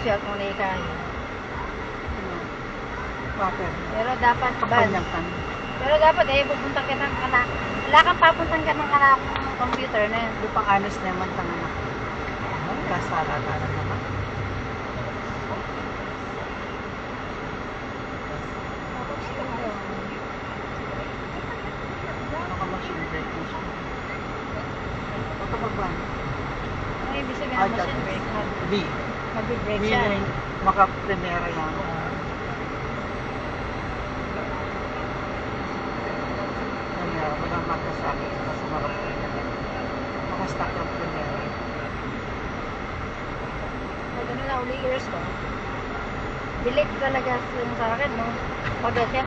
siya kung naikain. Water. Pero dapat Kapanyang kan. Pero dapat pupunta ka ng anak. Wala kang papuntang ka ng anak computer na yan. Lupang anis naman tangan ako. Kasara ka na naman. Machine break mo siya. Ito ba? Ang ibig sabihin ng machine break, B. mag-break siya. Meaning, maka-primera yan. Kanya, walang magkasakit sa sumarap ko niya. Maka-stack up primera. Pag ano na, uli years ko. Delete talaga yung sa akin, no? Pag